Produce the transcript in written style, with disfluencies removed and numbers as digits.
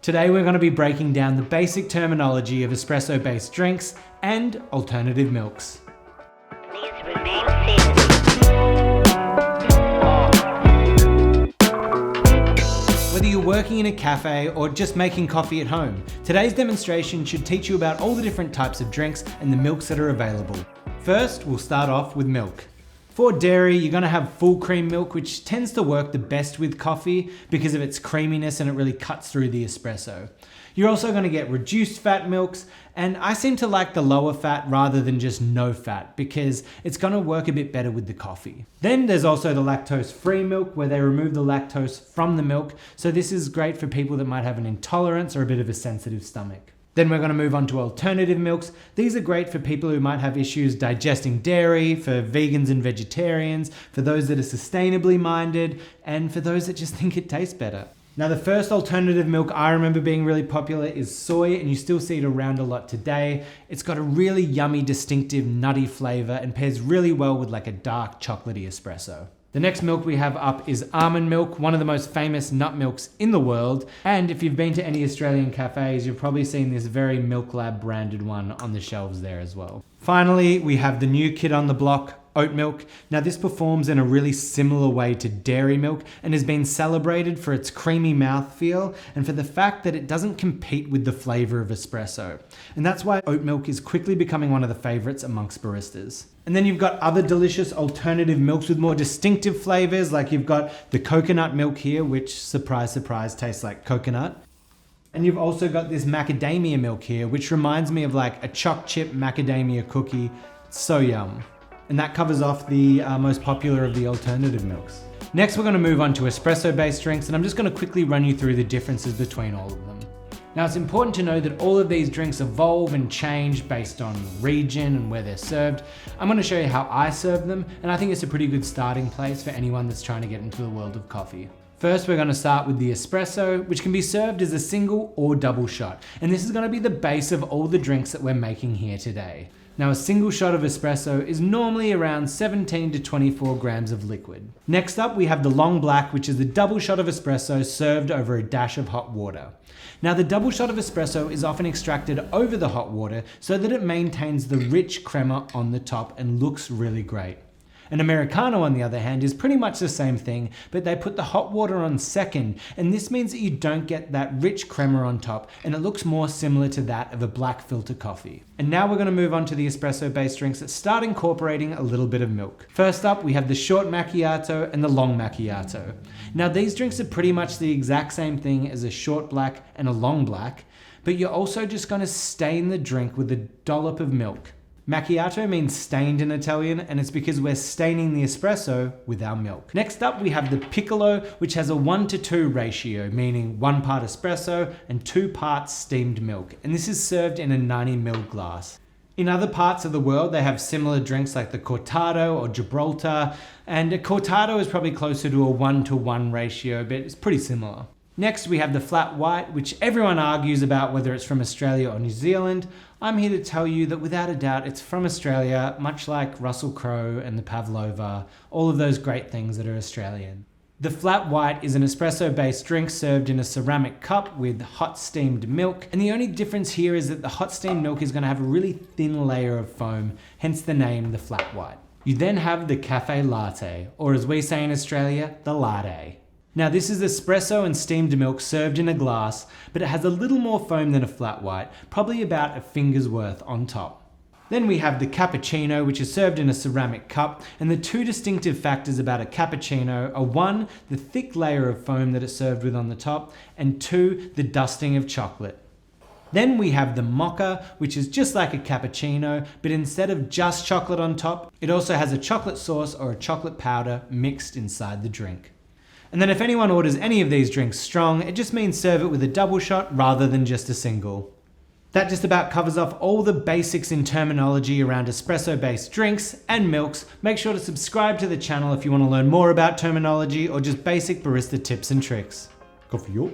Today we're going to be breaking down the basic terminology of espresso-based drinks and alternative milks. Please remain seated. Whether you're working in a cafe or just making coffee at home, today's demonstration should teach you about all the different types of drinks and the milks that are available. First, we'll start off with milk. For dairy, you're going to have full cream milk, which tends to work the best with coffee because of its creaminess and it really cuts through the espresso. You're also going to get reduced fat milks, and I seem to like the lower fat rather than just no fat because it's going to work a bit better with the coffee. Then there's also the lactose-free milk where they remove the lactose from the milk, so this is great for people that might have an intolerance or a bit of a sensitive stomach. Then we're going to move on to alternative milks. These are great for people who might have issues digesting dairy, for vegans and vegetarians, for those that are sustainably minded, and for those that just think it tastes better. Now, the first alternative milk I remember being really popular is soy, and you still see it around a lot today. It's got a really yummy, distinctive, nutty flavor and pairs really well with like a dark chocolatey espresso. The next milk we have up is almond milk, one of the most famous nut milks in the world. And if you've been to any Australian cafes, you've probably seen this very Milk Lab branded one on the shelves there as well. Finally, we have the new kid on the block, oat milk. Now this performs in a really similar way to dairy milk and has been celebrated for its creamy mouthfeel and for the fact that it doesn't compete with the flavor of espresso. And that's why oat milk is quickly becoming one of the favorites amongst baristas. And then you've got other delicious alternative milks with more distinctive flavors, like you've got the coconut milk here, which, surprise, surprise, tastes like coconut. And you've also got this macadamia milk here, which reminds me of like a choc chip macadamia cookie. It's so yum. And that covers off the most popular of the alternative milks. Next, we're going to move on to espresso-based drinks, and I'm just going to quickly run you through the differences between all of them. Now, it's important to know that all of these drinks evolve and change based on region and where they're served. I'm going to show you how I serve them, and I think it's a pretty good starting place for anyone that's trying to get into the world of coffee. First, we're going to start with the espresso, which can be served as a single or double shot. And this is going to be the base of all the drinks that we're making here today. Now, a single shot of espresso is normally around 17 to 24 grams of liquid. Next up, we have the long black, which is the double shot of espresso served over a dash of hot water. Now, the double shot of espresso is often extracted over the hot water so that it maintains the rich crema on the top and looks really great. An Americano, on the other hand, is pretty much the same thing, but they put the hot water on second, and this means that you don't get that rich crema on top, and it looks more similar to that of a black filter coffee. And now we're going to move on to the espresso-based drinks that start incorporating a little bit of milk. First up, we have the short macchiato and the long macchiato. Now, these drinks are pretty much the exact same thing as a short black and a long black, but you're also just going to stain the drink with a dollop of milk. Macchiato means stained in Italian, and it's because we're staining the espresso with our milk. Next up, we have the piccolo, which has a 1:2 ratio, meaning 1 part espresso and 2 parts steamed milk. And this is served in a 90 ml glass. In other parts of the world, they have similar drinks like the cortado or Gibraltar, and a cortado is probably closer to a 1:1 ratio, but it's pretty similar. Next, we have the flat white, which everyone argues about whether it's from Australia or New Zealand. I'm here to tell you that without a doubt, it's from Australia, much like Russell Crowe and the Pavlova, all of those great things that are Australian. The flat white is an espresso-based drink served in a ceramic cup with hot steamed milk, and the only difference here is that the hot steamed milk is going to have a really thin layer of foam, hence the name, the flat white. You then have the cafe latte, or as we say in Australia, the latte. Now, this is espresso and steamed milk served in a glass, but it has a little more foam than a flat white, probably about a finger's worth on top. Then we have the cappuccino, which is served in a ceramic cup, and the two distinctive factors about a cappuccino are 1, the thick layer of foam that it's served with on the top, and 2, the dusting of chocolate. Then we have the mocha, which is just like a cappuccino, but instead of just chocolate on top, it also has a chocolate sauce or a chocolate powder mixed inside the drink. And then if anyone orders any of these drinks strong, it just means serve it with a double shot rather than just a single. That just about covers off all the basics in terminology around espresso-based drinks and milks. Make sure to subscribe to the channel if you want to learn more about terminology or just basic barista tips and tricks. Coffee.